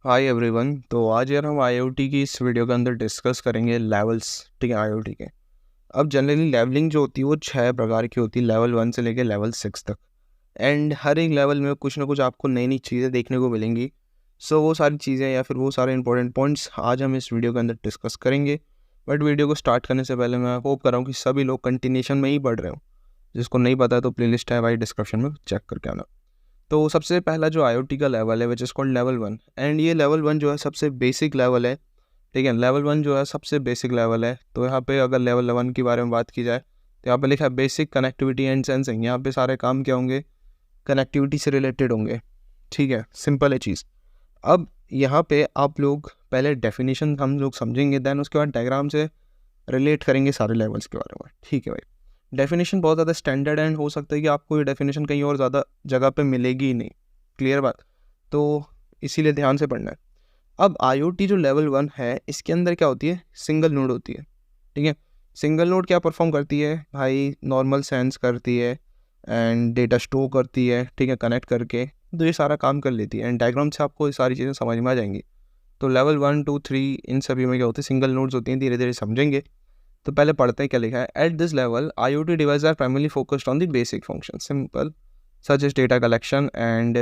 Hi everyone. तो आज यार हम आईओटी की इस वीडियो के अंदर डिस्कस करेंगे लेवल्स। ठीक है, आईओटी के अब जनरली लेवलिंग जो होती है वो 6 प्रकार की होती है, लेवल 1 से लेके लेवल 6 तक। एंड हर एक लेवल में कुछ ना कुछ आपको नई नई चीज़ें देखने को मिलेंगी। सो वो सारी चीज़ें या फिर वो सारे इंपॉर्टेंट पॉइंट्स आज हम इस वीडियो के अंदर डिस्कस करेंगे। बट वीडियो को स्टार्ट करने से पहले मैं होप कर रहा हूँ कि सभी लोग कंटिन्यूशन में ही पढ़ रहे हो। जिसको नहीं पता है तो प्लेलिस्ट है भाई, डिस्क्रिप्शन में चेक करके आना। तो सबसे पहला जो आईओटी का लेवल है which is called level 1, and ये लेवल 1 जो है सबसे बेसिक लेवल है। ठीक है, लेवल 1 जो है सबसे बेसिक लेवल है। तो यहाँ पे अगर लेवल 1 के बारे में बात की जाए तो यहाँ पे लिखा है बेसिक कनेक्टिविटी एंड सेंसिंग। यहाँ पे सारे काम क्या होंगे, कनेक्टिविटी से रिलेटेड होंगे। ठीक है, सिंपल है चीज़। अब यहाँ पे आप लोग पहले डेफिनेशन हम लोग समझेंगे, देन उसके बाद डायग्राम से रिलेट करेंगे सारे लेवल्स के बारे में। ठीक है भाई, डेफिनेशन बहुत ज़्यादा स्टैंडर्ड एंड हो सकता है कि आपको ये डेफिनेशन कहीं और ज़्यादा जगह पे मिलेगी ही नहीं। क्लियर बात, तो इसीलिए ध्यान से पढ़ना है। अब आईओटी जो लेवल 1 है इसके अंदर क्या होती है, सिंगल नोड होती है। ठीक है, सिंगल नोड क्या परफॉर्म करती है भाई, नॉर्मल सेंस करती है एंड डेटा स्टोर करती है। ठीक है, कनेक्ट करके तो ये सारा काम कर लेती है। एंड डायग्राम से आपको ये सारी चीज़ें समझ में आ जाएंगी। तो लेवल 1 2 3 इन सभी में क्या होती है, सिंगल नोड्स होती हैं। धीरे धीरे समझेंगे। तो पहले पढ़ते हैं क्या लिखा है। At this level IoT device are primarily focused on the basic function simple such as data collection and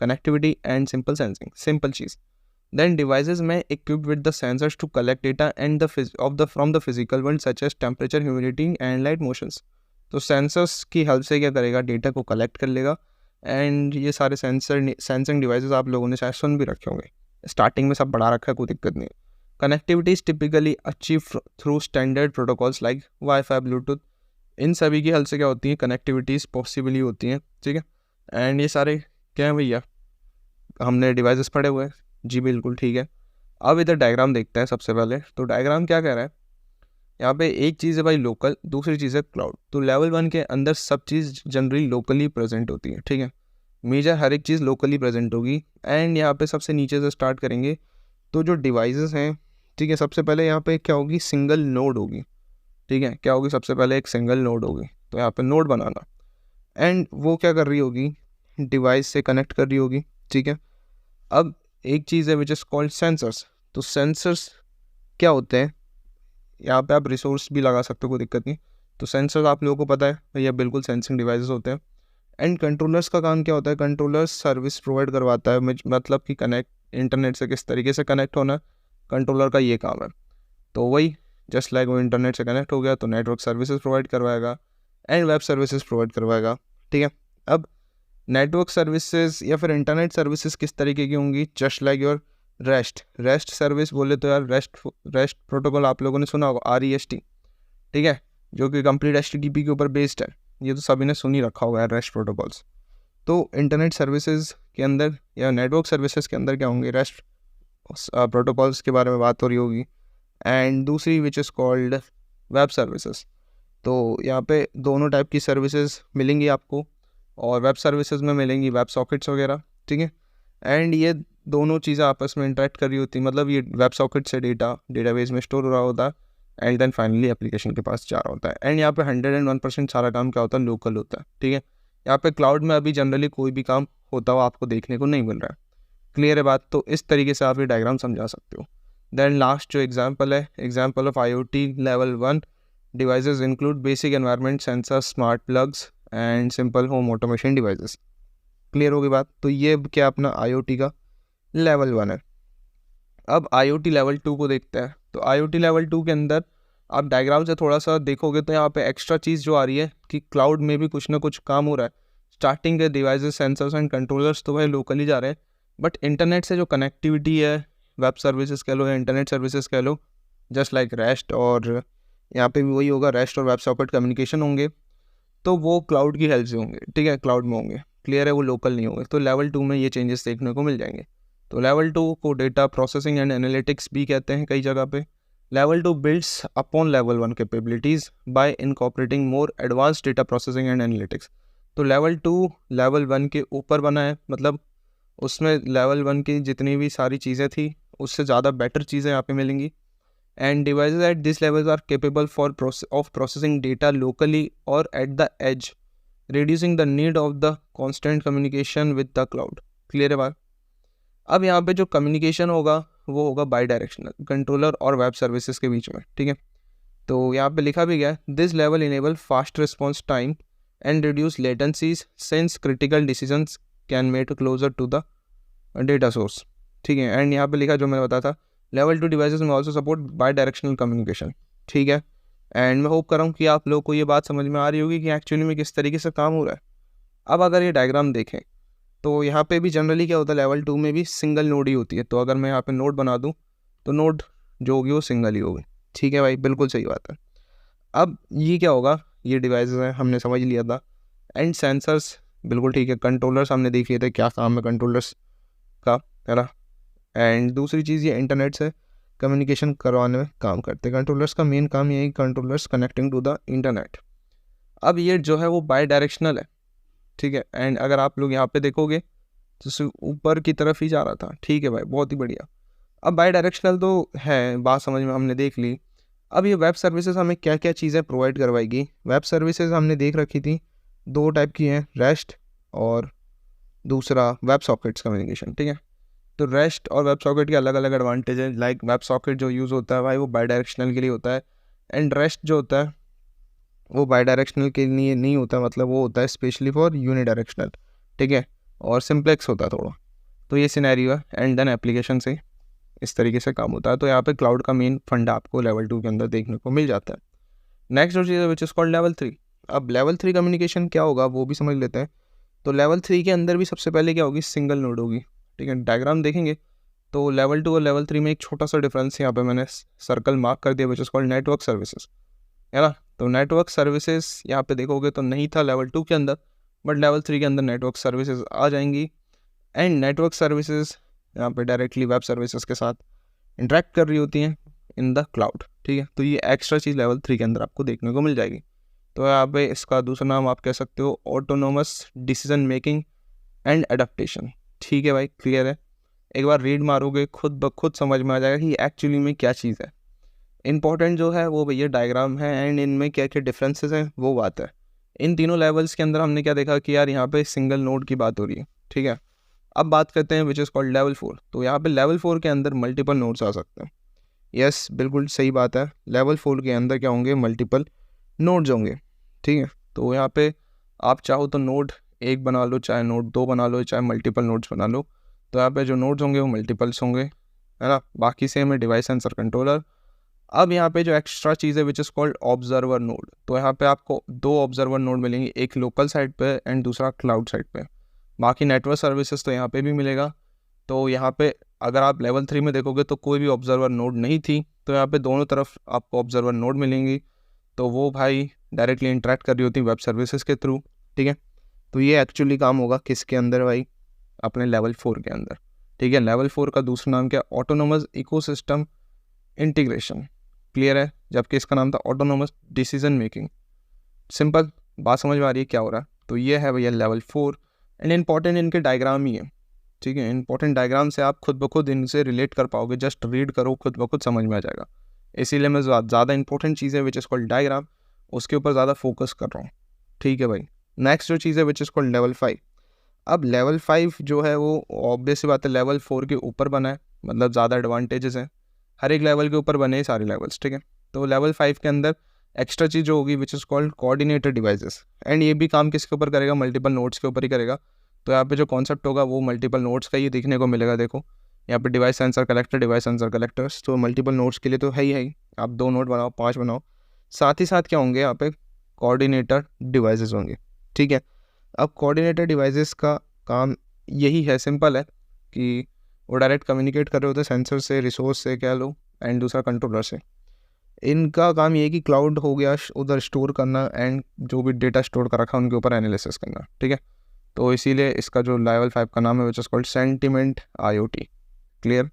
connectivity and simple sensing. Simple चीज़। देन डिवाइसेज में equipped with the sensors to collect data and from the physical world such as temperature, humidity and light motions। तो sensors की help से क्या करेगा, data को collect कर लेगा। एंड ये सारे सेंसिंग डिवाइसेस आप लोगों ने शायद सुन भी रखे होंगे, स्टार्टिंग में सब बढ़ा रखा है, कोई दिक्कत नहीं। Connectivity is typically achieve through standard protocols like WiFi, bluetooth. इन सभी की हेल्प से क्या होती है, कनेक्टिविटीज़ पॉसिबली होती हैं। ठीक है, एंड ये सारे क्या है भैया, हमने डिवाइसेस पढ़े हुए हैं। जी बिल्कुल ठीक है। अब इधर डायग्राम देखते हैं सबसे पहले। तो डायग्राम क्या कह रहा है, यहाँ पे एक चीज़ है भाई लोकल, दूसरी चीज़ है क्लाउड। तो लेवल 1 के अंदर सब चीज़ जनरली लोकली प्रेजेंट होती है। ठीक है, मेजर हर एक चीज़ लोकली प्रेजेंट होगी। एंड यहाँ पे सबसे नीचे से स्टार्ट करेंगे। तो जो डिवाइसेस हैं, ठीक है, सबसे पहले यहाँ पे क्या होगी, सिंगल नोड होगी। ठीक है, क्या होगी, सबसे पहले एक सिंगल नोड होगी। तो यहाँ पे नोड बनाना, एंड वो क्या कर रही होगी, डिवाइस से कनेक्ट कर रही होगी। ठीक है, अब एक चीज़ है विच इज़ कॉल्ड सेंसर्स। तो सेंसर्स क्या होते हैं, यहाँ पे आप रिसोर्स भी लगा सकते हो, कोई दिक्कत नहीं। तो सेंसर्स आप लोगों को पता है भैया, बिल्कुल सेंसिंग डिवाइसेस होते हैं। एंड कंट्रोलर्स का काम क्या होता है, कंट्रोलर्स सर्विस प्रोवाइड करवाता है, मतलब कि कनेक्ट इंटरनेट से किस तरीके से कनेक्ट होना, कंट्रोलर का ये काम है। तो वही जस्ट लाइक वो इंटरनेट से कनेक्ट हो गया तो नेटवर्क सर्विसेज प्रोवाइड करवाएगा एंड वेब सर्विसेज प्रोवाइड करवाएगा। ठीक है, अब नेटवर्क सर्विसेज या फिर इंटरनेट सर्विसेज किस तरीके की होंगी, just like your rest service बोले तो यार रेस्ट प्रोटोकॉल आप लोगों ने सुना होगा, REST। ठीक है, जो कि कंप्लीट HTTP के ऊपर बेस्ड है। ये तो सभी ने सुन ही रखा होगा रेस्ट प्रोटोकॉल्स। तो इंटरनेट सर्विसेज के अंदर या नेटवर्क सर्विसेज के अंदर क्या होंगे, रेस्ट प्रोटोकॉल्स के बारे में बात हो रही होगी। एंड दूसरी विच इज़ कॉल्ड वेब सर्विसेज। तो यहाँ पे दोनों टाइप की सर्विसेज मिलेंगी आपको, और वेब सर्विसेज में मिलेंगी वेब सॉकेट्स वगैरह। ठीक है, एंड ये दोनों चीज़ें आपस में इंटरेक्ट कर रही होती हैं, मतलब ये वेब सॉकेट से डेटाबेस में स्टोर हो रहा होता है एंड देन फाइनली एप्लीकेशन के पास जा रहा होता है। एंड यहाँ पे 101% सारा काम क्या होता है, लोकल होता है। ठीक है, यहाँ पे क्लाउड में अभी जनरली कोई भी काम होता हुआ आपको देखने को नहीं मिल रहा है। क्लियर है बात, तो इस तरीके से आप ये डायग्राम समझा सकते हो। देन लास्ट जो एग्जाम्पल है, example of IoT level 1 devices include basic environment sensor, smart plugs and simple home automation devices. Clear होगी बात, तो ये क्या अपना IoT का लेवल 1 है। अब IoT लेवल 2 को देखते हैं। तो IoT लेवल 2 के अंदर आप डायग्राम से थोड़ा सा देखोगे तो यहाँ पे एक्स्ट्रा चीज़ जो आ रही है कि क्लाउड में भी कुछ ना कुछ काम हो रहा है। स्टार्टिंग के डिवाइसेस, सेंसर्स एंड कंट्रोलर्स तो वह लोकली जा रहे हैं, बट इंटरनेट से जो कनेक्टिविटी है, वेब सर्विसेज कह लो या इंटरनेट सर्विसेज कह लो, जस्ट लाइक रेस्ट, और यहाँ पे भी वही होगा, रेस्ट और वेब सॉकेट कम्युनिकेशन होंगे, तो वो क्लाउड की हेल्प से होंगे। ठीक है, क्लाउड में होंगे। क्लियर है, वो लोकल नहीं होंगे। तो लेवल 2 में ये चेंजेस देखने को मिल जाएंगे। तो लेवल 2 को डेटा प्रोसेसिंग एंड एनालिटिक्स भी कहते हैं कई जगह पे। Level 2 builds upon level 1 capabilities bye incorporating more advance data processing and analytics. तो लेवल 2 लेवल 1 के ऊपर बना है, मतलब उसमें लेवल 1 की जितनी भी सारी चीज़ें थी उससे ज़्यादा बेटर चीज़ें यहाँ पे मिलेंगी। And devices at this level are capable of processing data locally और at the edge, reducing the need of the constant communication with the cloud। Clear है बात। अब यहाँ पे जो कम्युनिकेशन होगा वो होगा बाई डायरेक्शनल, कंट्रोलर और वेब सर्विसेज के बीच में, ठीक है। तो यहाँ पे लिखा भी गया, this level enable fast response time and reduce latencies since critical decisions can made closer to the data source, ठीक है। एंड यहाँ पे लिखा जो मैंने बताया था, लेवल 2 डिवाइसेस में also support by directional communication, ठीक है। एंड मैं होप कर रहा हूँ कि आप लोग को ये बात समझ में आ रही होगी कि एक्चुअली में किस तरीके से काम हो रहा है। अब अगर ये डायग्राम देखें तो यहाँ पे भी जनरली क्या होता है, लेवल 2 में भी सिंगल नोड ही होती है। तो अगर मैं यहाँ पे नोड बना दूँ तो नोड जो होगी वो सिंगल ही होगी, ठीक है भाई, बिल्कुल सही बात है। अब ये क्या होगा, ये डिवाइसेस हैं हमने समझ लिया था, एंड सेंसर्स बिल्कुल ठीक है, कंट्रोलर्स हमने देख लिए थे क्या काम है कंट्रोलर्स का, है ना। एंड दूसरी चीज़ ये इंटरनेट से कम्युनिकेशन करवाने में काम करते हैं। कंट्रोलर्स का मेन काम ये है, controllers connecting to the internet. अब ये जो है वो बाई डायरेक्शनल है, ठीक है। एंड अगर आप लोग यहाँ पे देखोगे तो ऊपर की तरफ ही जा रहा था, ठीक है भाई, बहुत ही बढ़िया। अब बाई डायरेक्शनल तो है, बात समझ में हमने देख ली। अब ये वेब सर्विसेज हमें क्या क्या चीज़ें प्रोवाइड करवाएगी। वेब सर्विसेज हमने देख रखी थी, 2 टाइप की हैं, रेस्ट और दूसरा वेब सॉकेट्स कम्युनिकेशन, ठीक है। तो रेस्ट और वेब सॉकेट के अलग अलग एडवांटेज हैं। लाइक वेब सॉकेट जो यूज़ होता है भाई वो बाई डायरेक्शनल के लिए होता है, एंड रेस्ट जो होता है वो बाई डायरेक्शनल के लिए नहीं होता, मतलब वो होता है स्पेशली फॉर यूनि डायरेक्शनल, ठीक है, और सिंप्लेक्स होता है थोड़ा। तो ये सिनेरियो है, एंड देन एप्लीकेशन से इस तरीके से काम होता है। तो यहाँ पे क्लाउड का मेन फंडा आपको लेवल 2 के अंदर देखने को मिल जाता है। नेक्स्ट जो चीज़ है विच इज़ कॉल्ड लेवल 3। अब लेवल 3 कम्युनिकेशन क्या होगा वो भी समझ लेते हैं। तो लेवल 3 के अंदर भी सबसे पहले क्या होगी, सिंगल नोड होगी, ठीक है। डायग्राम देखेंगे तो लेवल 2 और लेवल 3 में एक छोटा सा डिफरेंस यहाँ पे मैंने सर्कल मार्क कर दिया, विच इज़ कॉल्ड नेटवर्क सर्विसेज, है ना। तो नेटवर्क सर्विसेज यहाँ पे देखोगे तो नहीं था लेवल 2 के अंदर, बट लेवल 3 के अंदर नेटवर्क सर्विसेज आ जाएंगी। एंड नेटवर्क सर्विसेज यहाँ पे डायरेक्टली वेब सर्विसेज के साथ इंटरेक्ट कर रही होती हैं इन द क्लाउड, ठीक है। तो ये एक्स्ट्रा चीज़ लेवल 3 के अंदर आपको देखने को मिल जाएगी। तो यहाँ पे इसका दूसरा नाम आप कह सकते हो autonomous decision making and adaptation, ठीक है भाई, क्लियर है। एक बार रीड मारोगे खुद ब खुद समझ में आ जाएगा कि एक्चुअली में क्या चीज़ है। इंपॉर्टेंट जो है वो भैया डायग्राम है, एंड इनमें क्या क्या डिफरेंसेस हैं वो बात है। इन तीनों लेवल्स के अंदर हमने क्या देखा कि यार यहाँ पे सिंगल नोड की बात हो रही है, ठीक है। अब बात करते हैं विच इज़ कॉल्ड लेवल 4। तो यहाँ पे लेवल 4 के अंदर मल्टीपल नोड्स आ सकते हैं। यस, बिल्कुल सही बात है, लेवल 4 के अंदर क्या होंगे, मल्टीपल नोड्स होंगे, ठीक है। तो यहाँ पे आप चाहो तो नोड 1 बना लो, चाहे नोड 2 बना लो, चाहे मल्टीपल नोड्स बना लो। तो यहाँ पे जो नोड्स होंगे वो मल्टीपल्स होंगे, है ना। बाकी सेम है डिवाइस सेंसर कंट्रोलर। अब यहाँ पे जो एक्स्ट्रा चीज़ है which is called observer node. तो यहाँ पे आपको 2 ऑब्जर्वर नोड मिलेंगे, एक लोकल साइड पे एंड दूसरा क्लाउड साइड पे। बाकी नेटवर्क सर्विसेज तो यहाँ पे भी मिलेगा। तो यहाँ पे अगर आप लेवल 3 में देखोगे तो कोई भी ऑब्जर्वर नोड नहीं थी, तो यहाँ पे दोनों तरफ आपको ऑब्जर्वर नोड मिलेंगी। तो वो भाई डायरेक्टली इंटरेक्ट कर रही होती वेब सर्विसेज के थ्रू, ठीक है। तो ये एक्चुअली काम होगा किसके अंदर भाई, अपने लेवल 4 के अंदर, ठीक है। लेवल 4 का दूसरा नाम क्या, ऑटोनोमस इकोसिस्टम इंटीग्रेशन, क्लियर है। जबकि इसका नाम था ऑटोनोमस डिसीजन मेकिंग। सिंपल बात समझ में आ रही है क्या हो रहा है। तो ये है भैया लेवल 4, एंड इंपॉर्टेंट इनके डायग्राम ही है, ठीक है। इंपॉर्टेंट डायग्राम से आप खुद ब खुद इनसे रिलेट कर पाओगे, जस्ट रीड करो खुद ब खुद समझ में आ जाएगा। इसीलिए मैं ज़्यादा इंपॉर्टेंट चीज़ है विच इज़ कॉल्ड डायग्राम, उसके ऊपर ज़्यादा फोकस कर रहा हूँ, ठीक है भाई। नेक्स्ट जो चीज़ है विच इज़ कॉल्ड लेवल 5। अब लेवल 5 जो है वो ऑब्वियस सी बात है लेवल 4 के ऊपर बना है, मतलब ज़्यादा एडवांटेजेस हैं, हर एक लेवल के ऊपर बने हैं सारे लेवल्स, ठीक है। तो लेवल 5 के अंदर एक्स्ट्रा चीज़ जो होगी विच is called coordinator devices, and ये भी काम किसके ऊपर करेगा, मल्टीपल नोड्स के ऊपर ही करेगा। तो यहाँ पे जो कॉन्सेप्ट होगा वो मल्टीपल नोड्स का ही देखने को मिलेगा। देखो यहाँ पे device sensor collector, device sensor collectors, तो मल्टीपल नोड्स के लिए तो है ही, आप 2 नोड बनाओ, 5 बनाओ, साथ ही साथ क्या होंगे यहाँ पे कोऑर्डिनेटर डिवाइसेस होंगे, ठीक है। अब कोऑर्डिनेटर डिवाइसेस का काम यही है, सिंपल है कि वो डायरेक्ट कम्युनिकेट कर रहे होते हैं सेंसर से, रिसोर्स से कह लो, एंड दूसरा कंट्रोलर से। इनका काम ये है कि क्लाउड हो गया उधर स्टोर करना, एंड जो भी डेटा स्टोर कर रखा है उनके ऊपर एनालिसिस करना, ठीक है। तो इसीलिए इसका जो लेवल 5 का नाम है which is called sentiment IoT, clear,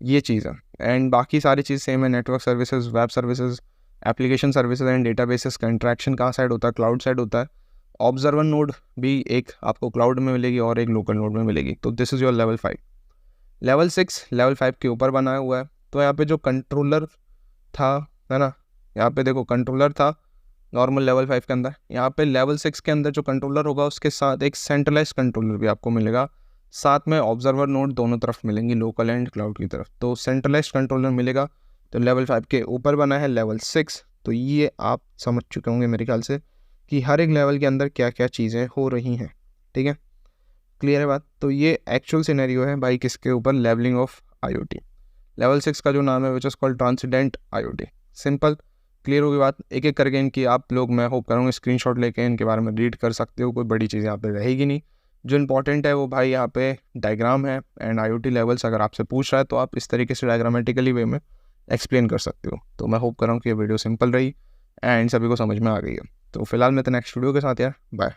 ये चीज़ है। एंड बाकी सारी चीज़ सेम है, network services, web services, application services and databases का इंट्रैक्शन कहाँ साइड होता है, क्लाउड साइड होता है। ऑब्जर्वर नोड भी एक आपको क्लाउड में मिलेगी और एक लोकल नोड में मिलेगी। तो this is your level 5। Level 6 level 5 के ऊपर बनाया हुआ है। तो यहाँ पे जो कंट्रोलर था, है ना, यहाँ पे देखो कंट्रोलर था नॉर्मल लेवल 5 के अंदर। यहाँ पे लेवल 6 के अंदर जो कंट्रोलर होगा उसके साथ एक सेंट्रलाइज कंट्रोलर भी आपको मिलेगा, साथ में ऑब्जर्वर नोड दोनों तरफ मिलेंगी, लोकल एंड क्लाउड की तरफ। तो सेंट्रलाइज्ड कंट्रोलर मिलेगा तो लेवल 5 के ऊपर बना है लेवल 6। तो ये आप समझ चुके होंगे मेरे ख्याल से कि हर एक लेवल के अंदर क्या क्या चीज़ें हो रही हैं। ठीक है, क्लियर है बात। तो ये एक्चुअल सिनेरियो है भाई किसके ऊपर, लेवलिंग ऑफ IoT। लेवल 6 का जो नाम है which is called transcendent IoT। Simple, clear होगी बात। एक एक करके इनकी आप लोग, मैं होप करूँगा, स्क्रीनशॉट लेके इनके बारे में रीड कर सकते हो। कोई बड़ी चीज़ यहाँ पे रहेगी नहीं। जो इंपॉर्टेंट है वो भाई यहाँ पे डायग्राम है एंड IoT लेवल्स अगर आपसे पूछ रहा है तो आप इस तरीके से डायग्रामेटिकली वे में एक्सप्लेन कर सकते हो। तो मैं होप कर रहा हूँ कि ये वीडियो सिंपल रही एंड सभी को समझ में आ गई है। तो फिलहाल मैं तो नेक्स्ट वीडियो के साथ यार, बाय।